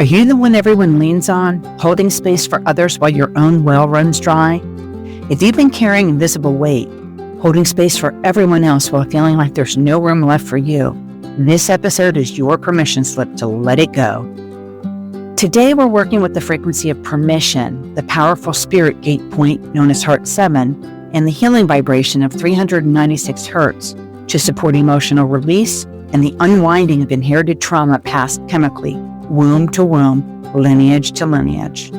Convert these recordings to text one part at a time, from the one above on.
Are you the one everyone leans on, holding space for others while your own well runs dry? If you've been carrying invisible weight, holding space for everyone else while feeling like there's no room left for you, this episode is your permission slip to let it go. Today, we're working with the frequency of permission, the powerful spirit gate point known as Heart 7, and the healing vibration of 396 hertz to support emotional release and the unwinding of inherited trauma passed chemically, womb to womb, lineage to lineage.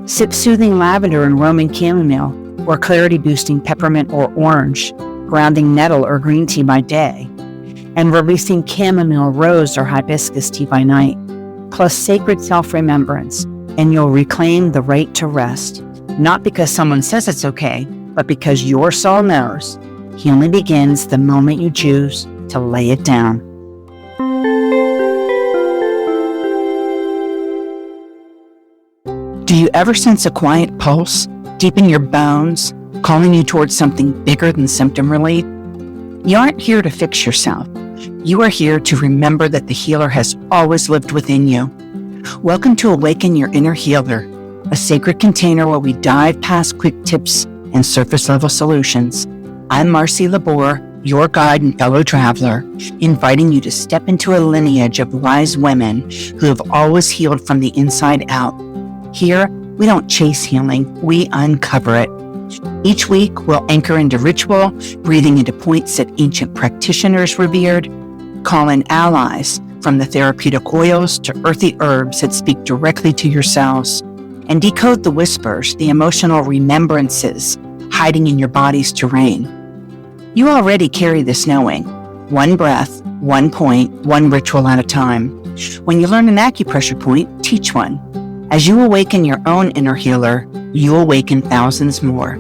Sip soothing lavender and Roman chamomile, or clarity-boosting peppermint or orange, grounding nettle or green tea by day, and releasing chamomile, rose, or hibiscus tea by night, plus sacred self-remembrance, and you'll reclaim the right to rest, not because someone says it's okay, but because your soul knows healing begins the moment you choose to lay it down. Do you ever sense a quiet pulse deep in your bones, calling you towards something bigger than symptom relief? You aren't here to fix yourself. You are here to remember that the healer has always lived within you. Welcome to Awaken Your Inner Healer, a sacred container where we dive past quick tips and surface-level solutions. I'm Marcy Labor, your guide and fellow traveler, inviting you to step into a lineage of wise women who have always healed from the inside out. Here, we don't chase healing, we uncover it. Each week, we'll anchor into ritual, breathing into points that ancient practitioners revered, call in allies from the therapeutic oils to earthy herbs that speak directly to your cells, and decode the whispers, the emotional remembrances hiding in your body's terrain. You already carry this knowing. One breath, one point, one ritual at a time. When you learn an acupressure point, teach one. As you awaken your own inner healer, you awaken thousands more.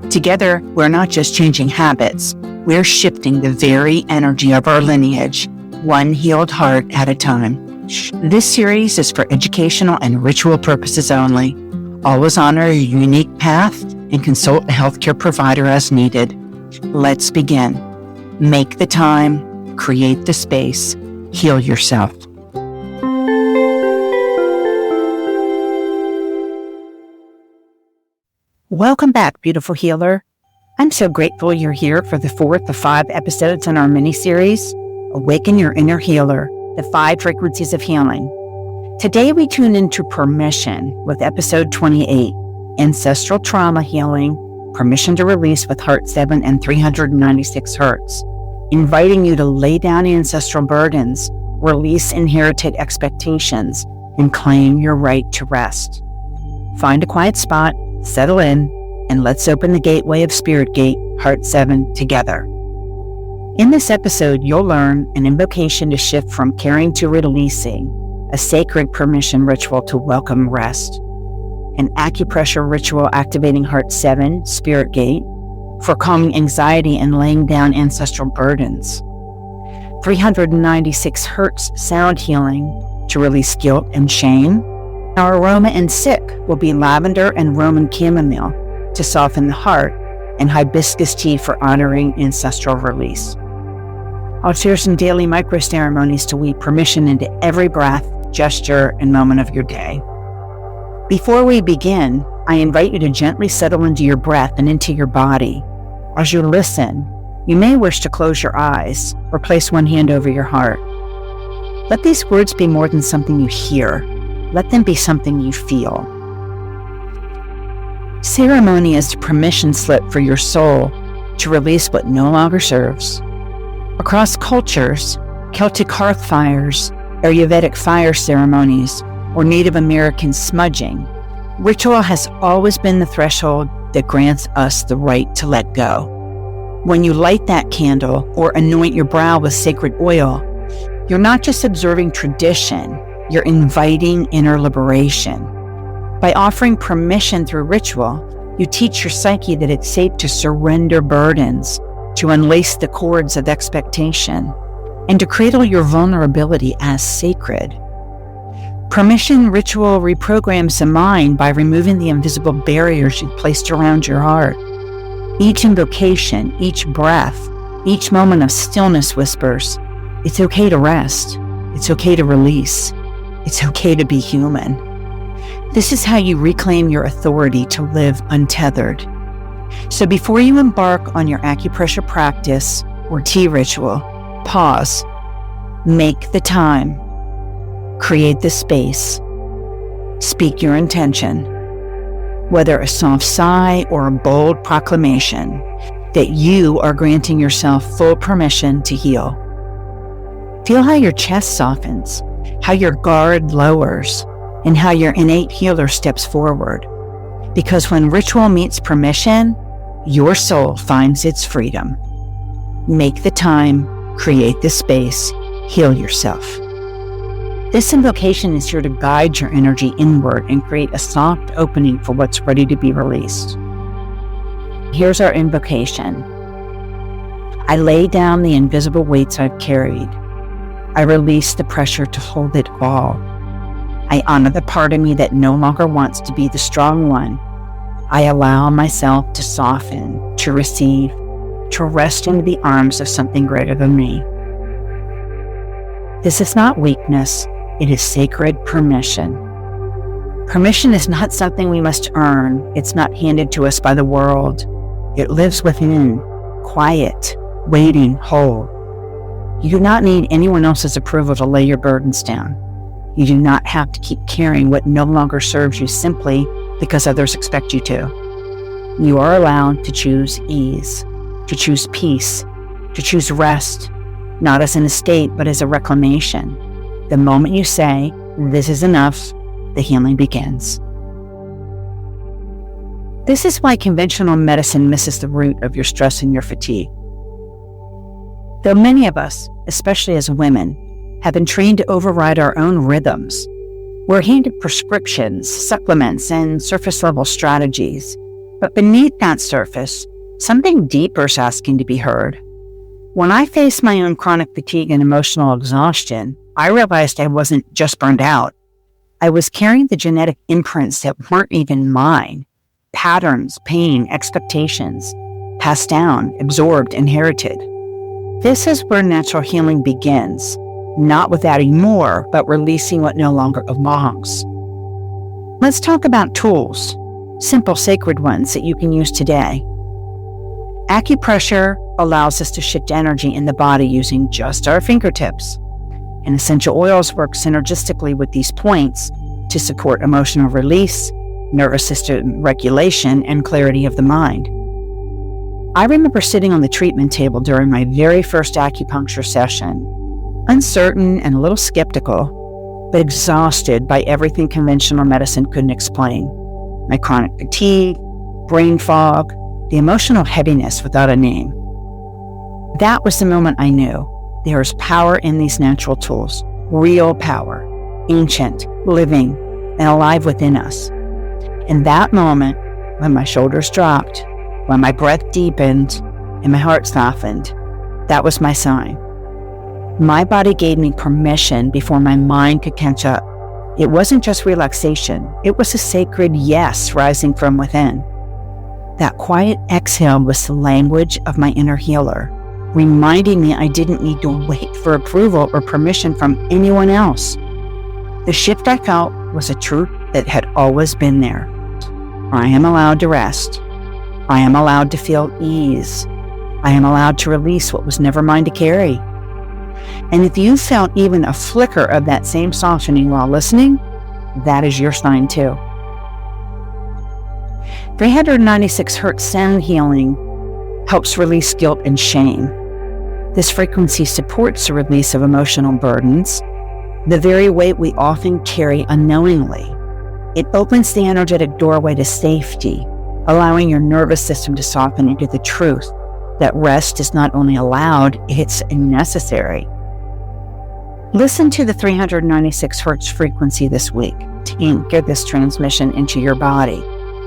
Together, we're not just changing habits, we're shifting the very energy of our lineage, one healed heart at a time. This series is for educational and ritual purposes only. Always honor your unique path and consult a healthcare provider as needed. Let's begin. Make the time, create the space, heal yourself. Welcome back, beautiful healer. I'm so grateful you're here for the fourth of 5 episodes in our mini-series, Awaken Your Inner Healer, the 5 frequencies of healing. Today we tune into permission with episode 28, Ancestral Trauma Healing, Permission to Release with Heart 7 and 396 hertz, inviting you to lay down ancestral burdens, release inherited expectations, and claim your right to rest. Find a quiet spot, settle in, and let's open the gateway of Spirit Gate, Heart 7 together. In this episode, you'll learn an invocation to shift from caring to releasing, a sacred permission ritual to welcome rest, an acupressure ritual activating Heart 7, Spirit Gate, for calming anxiety and laying down ancestral burdens, 396 hertz sound healing to release guilt and shame. Our aroma and sip will be lavender and Roman chamomile to soften the heart, and hibiscus tea for honoring ancestral release. I'll share some daily micro-ceremonies to weave permission into every breath, gesture, and moment of your day. Before we begin, I invite you to gently settle into your breath and into your body. As you listen, you may wish to close your eyes or place one hand over your heart. Let these words be more than something you hear. Let them be something you feel. Ceremony is a permission slip for your soul to release what no longer serves. Across cultures, Celtic hearth fires, Ayurvedic fire ceremonies, or Native American smudging, ritual has always been the threshold that grants us the right to let go. When you light that candle or anoint your brow with sacred oil, you're not just observing tradition, you're inviting inner liberation. By offering permission through ritual, you teach your psyche that it's safe to surrender burdens, to unlace the cords of expectation, and to cradle your vulnerability as sacred. Permission ritual reprograms the mind by removing the invisible barriers you've placed around your heart. Each invocation, each breath, each moment of stillness whispers, it's okay to rest, it's okay to release. It's okay to be human. This is how you reclaim your authority to live untethered. So before you embark on your acupressure practice or tea ritual, pause, make the time, create the space, speak your intention, whether a soft sigh or a bold proclamation, that you are granting yourself full permission to heal. Feel how your chest softens, how your guard lowers, and how your innate healer steps forward. Because when ritual meets permission, your soul finds its freedom. Make the time, create the space, heal yourself. This invocation is here to guide your energy inward and create a soft opening for what's ready to be released. Here's our invocation. I lay down the invisible weights I've carried. I release the pressure to hold it all. I honor the part of me that no longer wants to be the strong one. I allow myself to soften, to receive, to rest into the arms of something greater than me. This is not weakness, it is sacred permission. Permission is not something we must earn. It's not handed to us by the world. It lives within, quiet, waiting, whole. You do not need anyone else's approval to lay your burdens down. You do not have to keep carrying what no longer serves you simply because others expect you to. You are allowed to choose ease, to choose peace, to choose rest, not as an estate, but as a reclamation. The moment you say, "This is enough," the healing begins. This is why conventional medicine misses the root of your stress and your fatigue. Though many of us, especially as women, have been trained to override our own rhythms, we're handed prescriptions, supplements, and surface-level strategies. But beneath that surface, something deeper is asking to be heard. When I faced my own chronic fatigue and emotional exhaustion, I realized I wasn't just burned out. I was carrying the genetic imprints that weren't even mine. Patterns, pain, expectations, passed down, absorbed, inherited. This is where natural healing begins, not with adding more, but releasing what no longer belongs. Let's talk about tools, simple sacred ones that you can use today. Acupressure allows us to shift energy in the body using just our fingertips. And essential oils work synergistically with these points to support emotional release, nervous system regulation, and clarity of the mind. I remember sitting on the treatment table during my very first acupuncture session, uncertain and a little skeptical, but exhausted by everything conventional medicine couldn't explain. My chronic fatigue, brain fog, the emotional heaviness without a name. That was the moment I knew there is power in these natural tools, real power, ancient, living, and alive within us. In that moment, when my shoulders dropped, when my breath deepened, and my heart softened, that was my sign. My body gave me permission before my mind could catch up. It wasn't just relaxation, it was a sacred yes rising from within. That quiet exhale was the language of my inner healer, reminding me I didn't need to wait for approval or permission from anyone else. The shift I felt was a truth that had always been there. I am allowed to rest. I am allowed to feel ease. I am allowed to release what was never mine to carry. And if you felt even a flicker of that same softening while listening, that is your sign too. 396 Hertz sound healing helps release guilt and shame. This frequency supports the release of emotional burdens, the very weight we often carry unknowingly. It opens the energetic doorway to safety, allowing your nervous system to soften into the truth that rest is not only allowed, it's necessary. Listen to the 396 Hertz frequency this week to anchor this transmission into your body.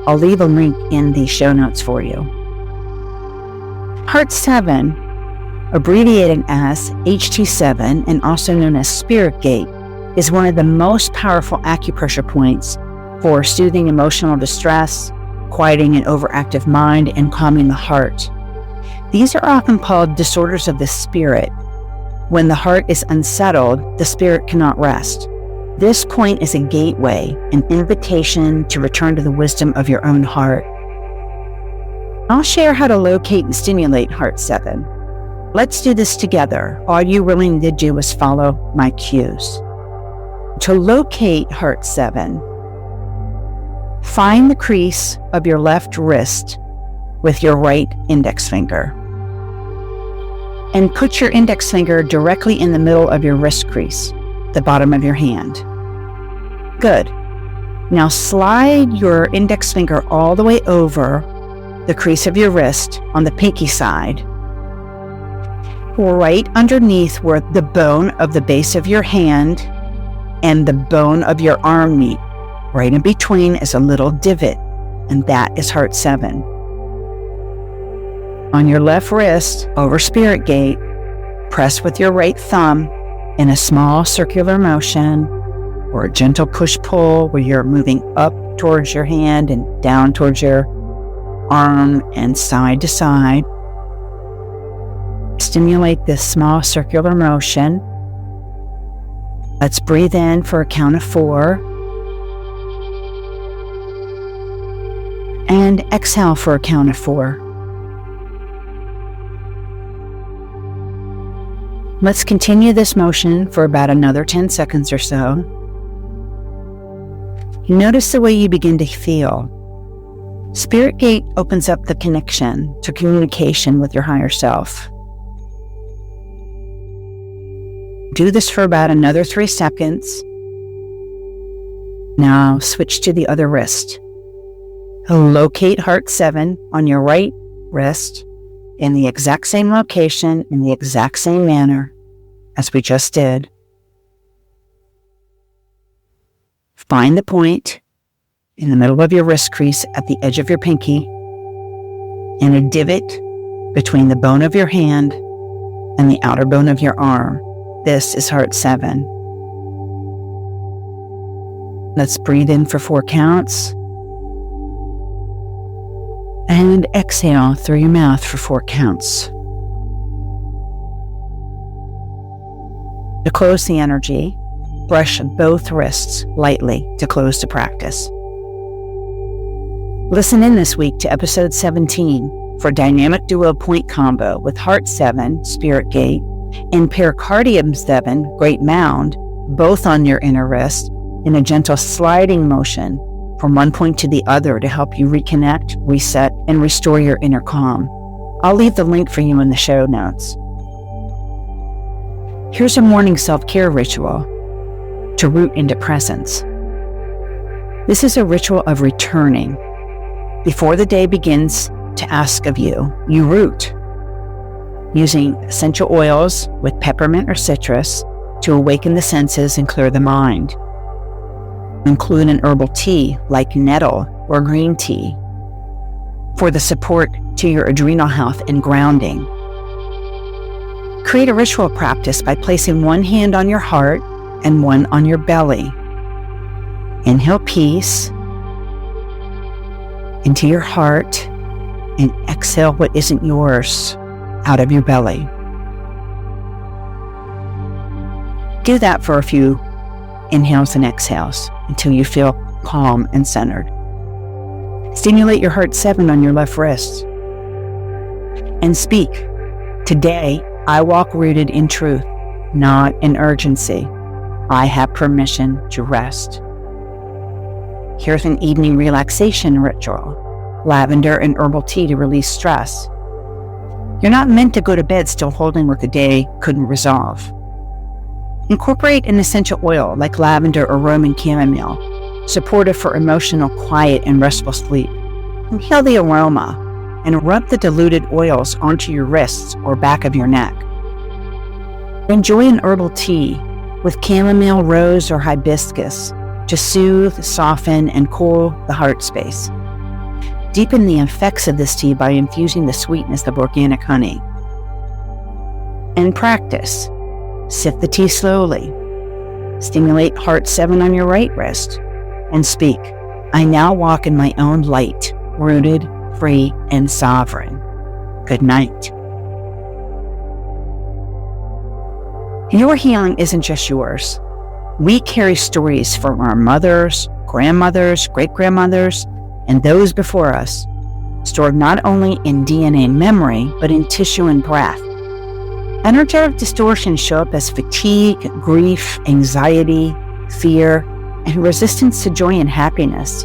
I'll leave a link in the show notes for you. Heart 7, abbreviated as HT7 and also known as Spirit Gate, is one of the most powerful acupressure points for soothing emotional distress, quieting an overactive mind, and calming the heart. These are often called disorders of the spirit. When the heart is unsettled, the spirit cannot rest. This point is a gateway, an invitation to return to the wisdom of your own heart. I'll share how to locate and stimulate Heart 7. Let's do this together. All you really need to do is follow my cues. To locate Heart 7, find the crease of your left wrist with your right index finger. And put your index finger directly in the middle of your wrist crease, the bottom of your hand. Good. Now slide your index finger all the way over the crease of your wrist on the pinky side, right underneath where the bone of the base of your hand and the bone of your arm meet. Right in between is a little divot, and that is Heart 7. On your left wrist, over Spirit Gate, press with your right thumb in a small circular motion or a gentle push-pull where you're moving up towards your hand and down towards your arm and side to side. Stimulate this small circular motion. Let's breathe in for a count of 4. And exhale for a count of 4. Let's continue this motion for about another 10 seconds or so. Notice the way you begin to feel. Spirit Gate opens up the connection to communication with your higher self. Do this for about another 3 seconds. Now switch to the other wrist. Locate Heart 7 on your right wrist in the exact same location, in the exact same manner as we just did. Find the point in the middle of your wrist crease at the edge of your pinky and a divot between the bone of your hand and the outer bone of your arm. This is Heart 7. Let's breathe in for 4 counts. And exhale through your mouth for 4 counts. To close the energy, brush both wrists lightly to close the practice. Listen in this week to episode 17 for dynamic duo point combo with Heart 7, Spirit Gate, and Pericardium 7, Great Mound, both on your inner wrist in a gentle sliding motion from one point to the other to help you reconnect, reset, and restore your inner calm. I'll leave the link for you in the show notes. Here's a morning self-care ritual to root into presence. This is a ritual of returning. Before the day begins to ask of you, you root, using essential oils with peppermint or citrus to awaken the senses and clear the mind. Include an herbal tea like nettle or green tea for the support to your adrenal health and grounding. Create a ritual practice by placing one hand on your heart and one on your belly. Inhale peace into your heart and exhale what isn't yours out of your belly. Do that for a few inhales and exhales until you feel calm and centered. Stimulate your Heart 7 on your left wrist and speak. Today, I walk rooted in truth, not in urgency. I have permission to rest. Here's an evening relaxation ritual. Lavender and herbal tea to release stress. You're not meant to go to bed still holding what the day couldn't resolve. Incorporate an essential oil like lavender or Roman chamomile, supportive for emotional quiet and restful sleep. Inhale the aroma and rub the diluted oils onto your wrists or back of your neck. Enjoy an herbal tea with chamomile, rose, or hibiscus to soothe, soften, and cool the heart space. Deepen the effects of this tea by infusing the sweetness of organic honey. And practice. Sip the tea slowly. Stimulate Heart 7 on your right wrist and speak. I now walk in my own light, rooted, free, and sovereign. Good night. Your healing isn't just yours. We carry stories from our mothers, grandmothers, great-grandmothers, and those before us, stored not only in DNA memory, but in tissue and breath. Energetic distortions show up as fatigue, grief, anxiety, fear, and resistance to joy and happiness.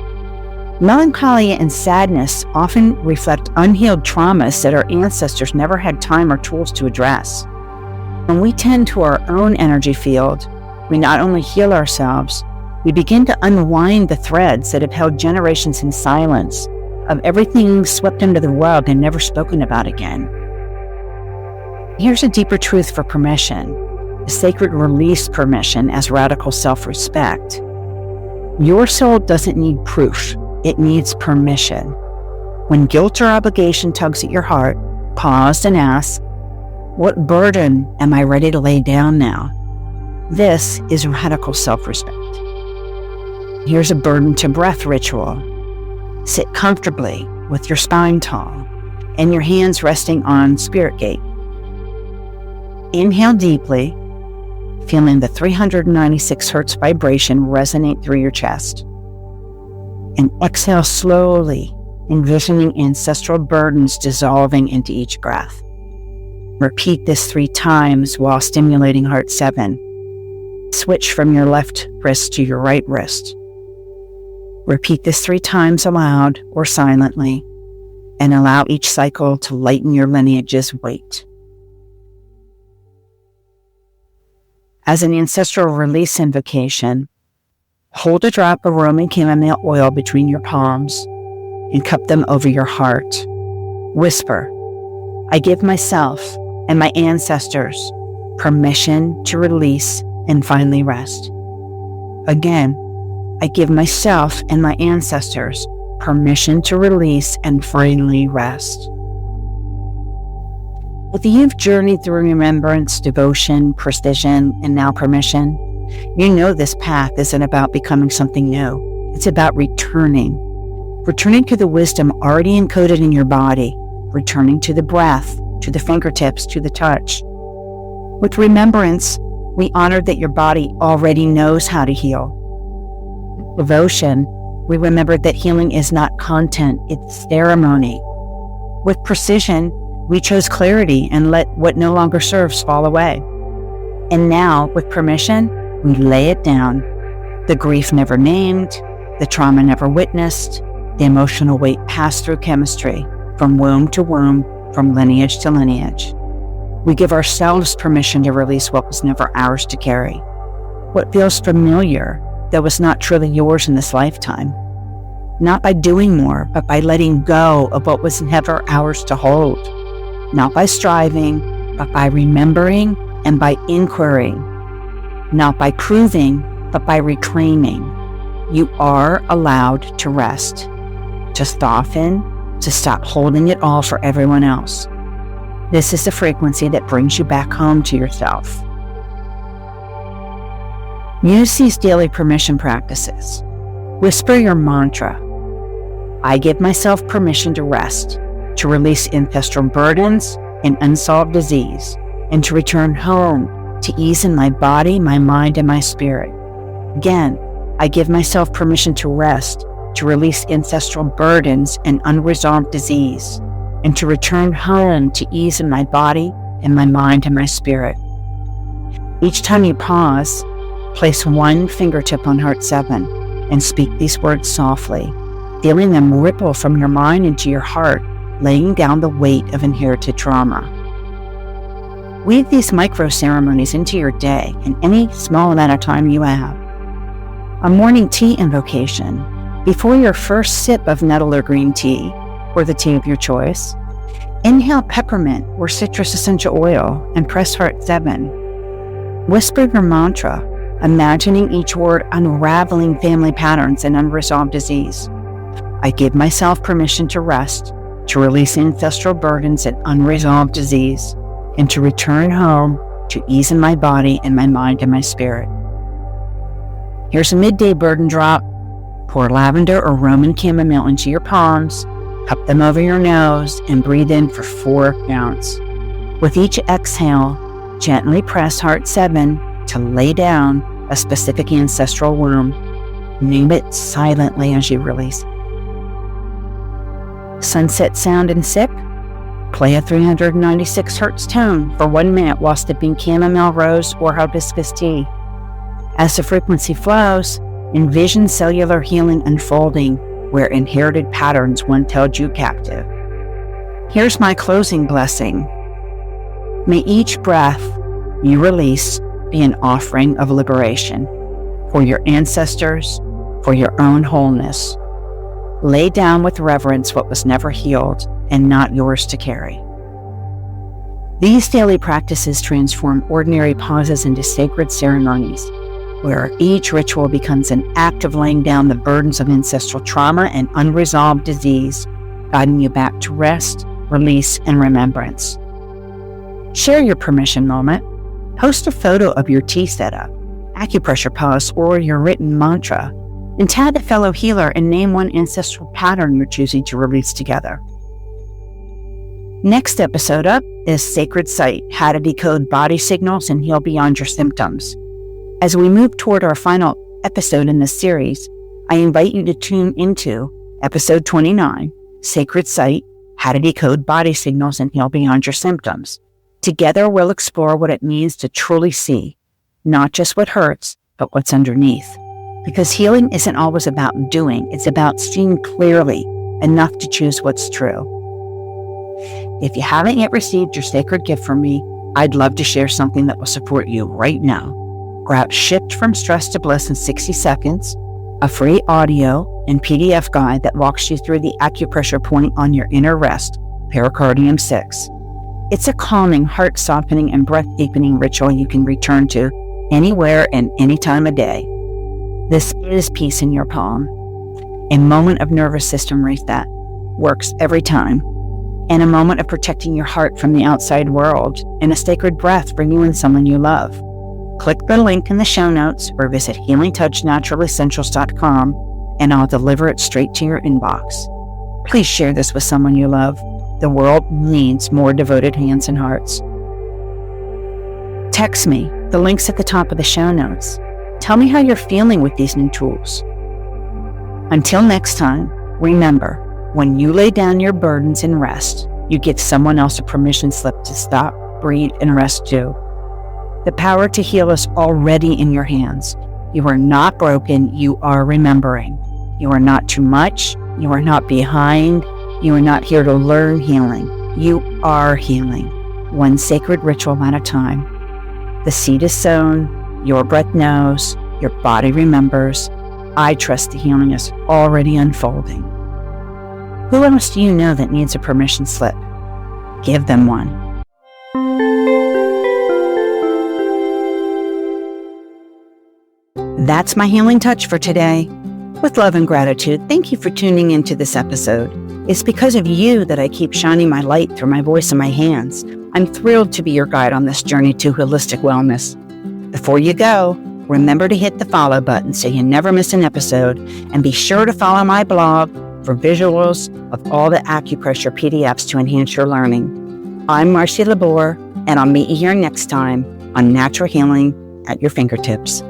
Melancholy and sadness often reflect unhealed traumas that our ancestors never had time or tools to address. When we tend to our own energy field, we not only heal ourselves, we begin to unwind the threads that have held generations in silence, of everything swept under the rug and never spoken about again. Here's a deeper truth for permission, a sacred release permission as radical self-respect. Your soul doesn't need proof, it needs permission. When guilt or obligation tugs at your heart, pause and ask, what burden am I ready to lay down now? This is radical self-respect. Here's a burden to breath ritual. Sit comfortably with your spine tall and your hands resting on spirit gate. Inhale deeply, feeling the 396 hertz vibration resonate through your chest. And exhale slowly, envisioning ancestral burdens dissolving into each breath. Repeat this 3 times while stimulating heart 7. Switch from your left wrist to your right wrist. Repeat this 3 times aloud or silently, and allow each cycle to lighten your lineage's weight. As an ancestral release invocation, hold a drop of Roman chamomile oil between your palms and cup them over your heart. Whisper, I give myself and my ancestors permission to release and finally rest. Again, I give myself and my ancestors permission to release and finally rest. If you've journeyed through remembrance, devotion, precision, and now permission, you know this path isn't about becoming something new. It's about returning to the wisdom already encoded in your body, returning to the breath, to the fingertips, to the touch. With remembrance, we honor that your body already knows how to heal. Devotion, we remember that healing is not content, it's ceremony. With precision, we chose clarity and let what no longer serves fall away. And now, with permission, we lay it down. The grief never named, the trauma never witnessed, the emotional weight passed through chemistry, from womb to womb, from lineage to lineage. We give ourselves permission to release what was never ours to carry. What feels familiar, that was not truly yours in this lifetime. Not by doing more, but by letting go of what was never ours to hold. Not by striving, but by remembering and by inquiry. Not by proving, but by reclaiming. You are allowed to rest, to soften, to stop holding it all for everyone else. This is the frequency that brings you back home to yourself. Use these daily permission practices. Whisper your mantra. I give myself permission to rest, to release ancestral burdens and unsolved disease, and to return home to ease in my body, my mind, and my spirit. Again, I give myself permission to rest, to release ancestral burdens and unresolved disease, and to return home to ease in my body and my mind and my spirit. Each time you pause, place 1 fingertip on heart 7 and speak these words softly, feeling them ripple from your mind into your heart, laying down the weight of inherited trauma. Weave these micro-ceremonies into your day in any small amount of time you have. A morning tea invocation. Before your first sip of nettle or green tea, or the tea of your choice, inhale peppermint or citrus essential oil and press heart 7. Whisper your mantra, imagining each word unraveling family patterns and unresolved disease. I give myself permission to rest, to release ancestral burdens and unresolved disease, and to return home to ease in my body and my mind and my spirit. Here's a midday burden drop. Pour lavender or Roman chamomile into your palms, cup them over your nose, and breathe in for 4 counts. With each exhale, gently press heart 7 to lay down a specific ancestral womb. Name it silently as you release. Sunset sound and sip. Play a 396 Hz tone for 1 minute while sipping chamomile, rose, or hibiscus tea. As the frequency flows, envision cellular healing unfolding where inherited patterns once held you captive. Here's my closing blessing. May each breath you release be an offering of liberation for your ancestors, for your own wholeness. Lay down with reverence what was never healed and not yours to carry. These daily practices transform ordinary pauses into sacred ceremonies, where each ritual becomes an act of laying down the burdens of ancestral trauma and unresolved disease, guiding you back to rest, release, and remembrance. Share your permission moment. Post a photo of your tea setup, acupressure pause, or your written mantra, and tag a fellow healer and name one ancestral pattern you're choosing to release together. Next episode up is Sacred Sight, How to Decode Body Signals and Heal Beyond Your Symptoms. As we move toward our final episode in this series, I invite you to tune into episode 29, Sacred Sight, How to Decode Body Signals and Heal Beyond Your Symptoms. Together, we'll explore what it means to truly see, not just what hurts, but what's underneath. Because healing isn't always about doing, it's about seeing clearly enough to choose what's true. If you haven't yet received your sacred gift from me, I'd love to share something that will support you right now. Grab Shift from Stress to Bliss in 60 seconds, a free audio and PDF guide that walks you through the acupressure point on your inner rest, pericardium 6. It's a calming, heart-softening, and breath-deepening ritual you can return to anywhere and any time of day. This is peace in your palm. A moment of nervous system reset works every time. And a moment of protecting your heart from the outside world, and a sacred breath for you and someone you love. Click the link in the show notes or visit healingtouchnaturalessentials.com and I'll deliver it straight to your inbox. Please share this with someone you love. The world needs more devoted hands and hearts. Text me. The link's at the top of the show notes. Tell me how you're feeling with these new tools. Until next time, remember, when you lay down your burdens and rest, you give someone else a permission slip to stop, breathe, and rest too. The power to heal is already in your hands. You are not broken, you are remembering. You are not too much, you are not behind, you are not here to learn healing. You are healing, one sacred ritual at a time. The seed is sown, your breath knows, your body remembers. I trust the healing is already unfolding. Who else do you know that needs a permission slip? Give them one. That's my healing touch for today. With love and gratitude, thank you for tuning into this episode. It's because of you that I keep shining my light through my voice and my hands. I'm thrilled to be your guide on this journey to holistic wellness. Before you go, remember to hit the follow button so you never miss an episode, and be sure to follow my blog for visuals of all the acupressure PDFs to enhance your learning. I'm Marcy Labor, and I'll meet you here next time on Natural Healing at Your Fingertips.